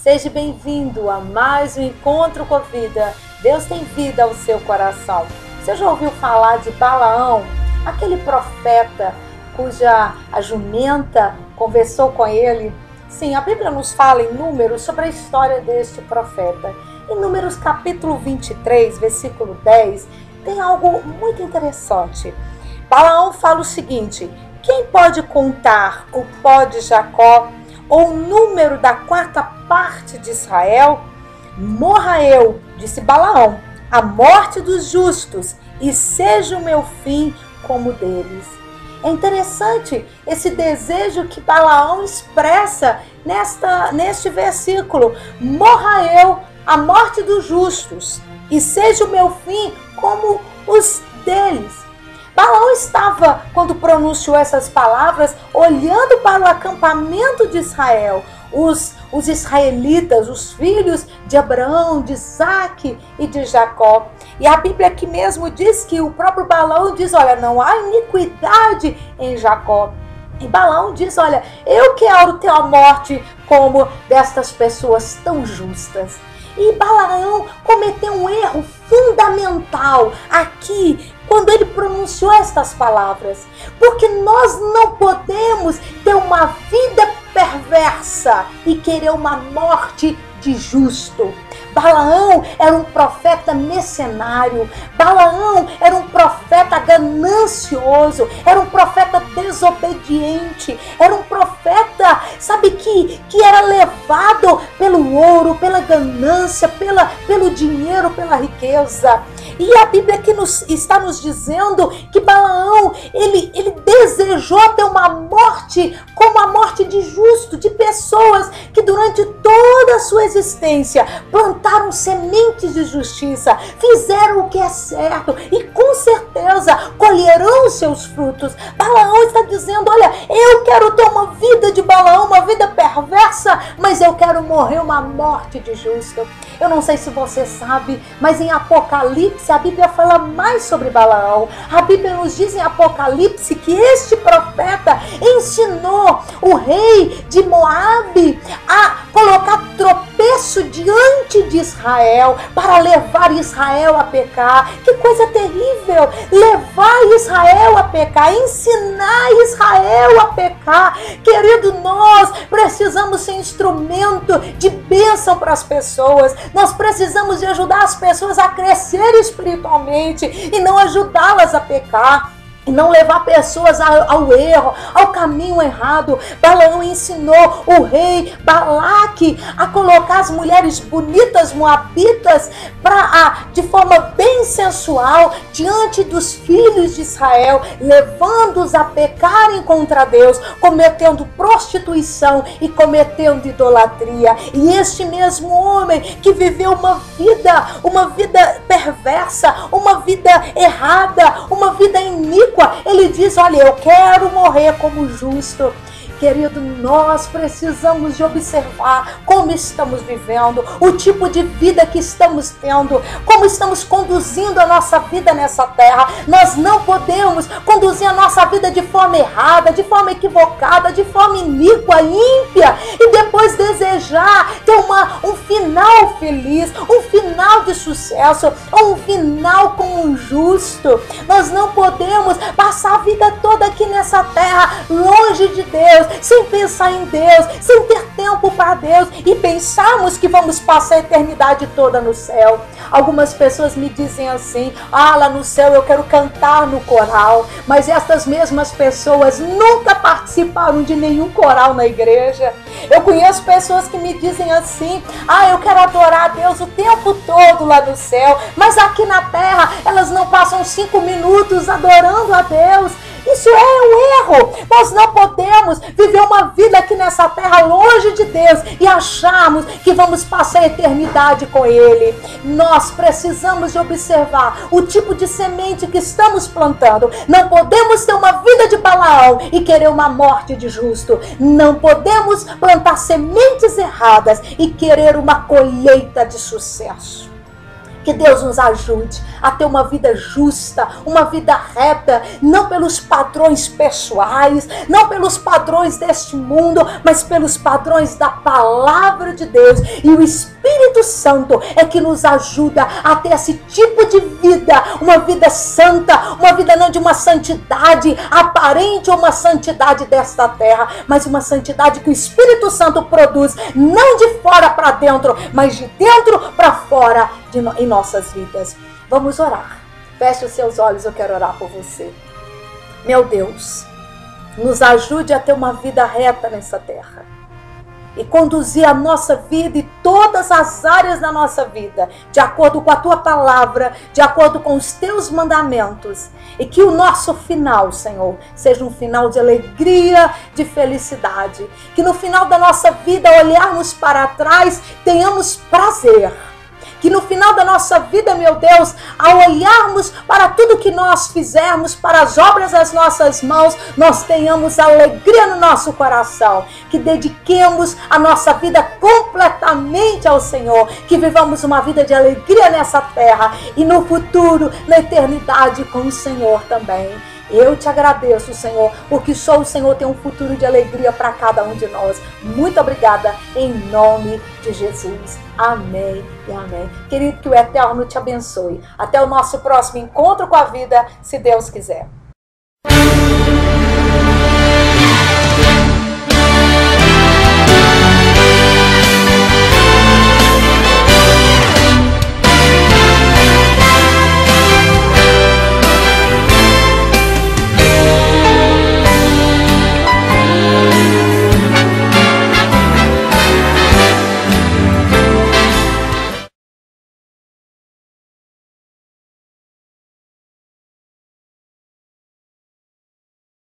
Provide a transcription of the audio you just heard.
Seja bem-vindo a mais um Encontro com a Vida. Deus tem vida ao seu coração. Você já ouviu falar de Balaão, aquele profeta cuja a jumenta conversou com ele? Sim, a Bíblia nos fala em Números sobre a história deste profeta. Em Números capítulo 23, versículo 10, tem algo muito interessante. Balaão fala o seguinte: quem pode contar o pó de Jacó ou o número da quarta parte de Israel? Morra eu, disse Balaão, a morte dos justos, e seja o meu fim como o deles. É interessante esse desejo que Balaão expressa neste versículo. Morra eu, a morte dos justos, e seja o meu fim como os deles. Balaão estava, quando pronunciou essas palavras, olhando para o acampamento de Israel, os israelitas, os filhos de Abraão, de Isaque e de Jacó. E a Bíblia aqui mesmo diz que o próprio Balaão diz: olha, não há iniquidade em Jacó. E Balaão diz: olha, eu quero ter a morte como destas pessoas tão justas. E Balaão cometeu um erro fundamental aqui, quando ele pronunciou estas palavras. Porque nós não podemos ter uma vida perversa e querer uma morte de justo. Balaão era um profeta mercenário. Balaão era um profeta ganancioso. Era um profeta desobediente. Era um profeta, sabe, que era levado pelo ouro, pela ganância, pelo dinheiro, pela riqueza. E a Bíblia aqui está nos dizendo que Balaão, ele desejou ter uma morte como a morte de justo, de pessoas que durante toda a sua existência plantaram sementes de justiça, fizeram o que é certo e com certeza colherão os seus frutos. Balaão está dizendo: olha, eu quero ter uma vida de Balaão, uma vida perversa, mas eu quero morrer uma morte de justo. Eu não sei se você sabe, mas em Apocalipse a Bíblia fala mais sobre Balaão. A Bíblia nos diz em Apocalipse que este profeta ensinou o rei de Moabe a colocar tropeço diante de Israel para levar Israel a pecar. Que coisa terrível! Levar Israel a pecar, ensinar Israel a pecar. Querido, nós precisamos ser instrumento de bênção para as pessoas. Nós precisamos de ajudar as pessoas a crescer espiritualmente e não ajudá-las a pecar. E não levar pessoas ao erro, ao caminho errado. Balaão ensinou o rei Balaque a colocar as mulheres bonitas moabitas de forma bem sensual diante dos filhos de Israel, levando-os a pecarem contra Deus, cometendo prostituição e cometendo idolatria. E este mesmo homem que viveu uma vida perversa, uma vida errada, uma vida iníqua, ele diz: olha, eu quero morrer como justo. Querido, nós precisamos de observar como estamos vivendo, o tipo de vida que estamos tendo, como estamos conduzindo a nossa vida nessa terra. Nós não podemos conduzir a nossa vida de forma errada, de forma equivocada, de forma iníqua, ímpia, e depois desejar ter um final feliz, um final de sucesso, um final como um justo. Nós não podemos passar a vida toda aqui nessa terra longe de Deus, sem pensar em Deus, sem ter tempo para Deus e pensarmos que vamos passar a eternidade toda no céu. Algumas pessoas me dizem assim: ah, lá no céu eu quero cantar no coral, mas essas mesmas pessoas nunca participaram de nenhum coral na igreja. Eu conheço pessoas que me dizem assim: ah, eu quero adorar a Deus o tempo todo lá no céu, mas aqui na terra elas não passam 5 minutos adorando a Deus. Isso é um erro. Nós não podemos viver uma vida aqui nessa terra longe de Deus e acharmos que vamos passar a eternidade com Ele. Nós precisamos de observar o tipo de semente que estamos plantando. Não podemos ter uma vida de Balaão e querer uma morte de justo. Não podemos plantar sementes erradas e querer uma colheita de sucesso. Que Deus nos ajude a ter uma vida justa, uma vida reta, não pelos padrões pessoais, não pelos padrões deste mundo, mas pelos padrões da palavra de Deus. E o Espírito Santo é que nos ajuda a ter esse tipo de vida, uma vida santa, uma vida não de uma santidade aparente ou uma santidade desta terra, mas uma santidade que o Espírito Santo produz, não de fora para dentro, mas de dentro para fora em nossas vidas. Vamos orar. Feche os seus olhos, eu quero orar por você. Meu Deus, nos ajude a ter uma vida reta nessa terra e conduzir a nossa vida e todas as áreas da nossa vida de acordo com a tua palavra, de acordo com os teus mandamentos, e que o nosso final, Senhor, seja um final de alegria, de felicidade, que no final da nossa vida, olharmos para trás, tenhamos prazer. Que no final da nossa vida, meu Deus, ao olharmos para tudo que nós fizermos, para as obras das nossas mãos, nós tenhamos alegria no nosso coração. Que dediquemos a nossa vida completamente ao Senhor. Que vivamos uma vida de alegria nessa terra e no futuro, na eternidade com o Senhor também. Eu te agradeço, Senhor, porque só o Senhor tem um futuro de alegria para cada um de nós. Muito obrigada, em nome de Jesus. Amém e amém. Querido, que o Eterno te abençoe. Até o nosso próximo encontro com a vida, se Deus quiser.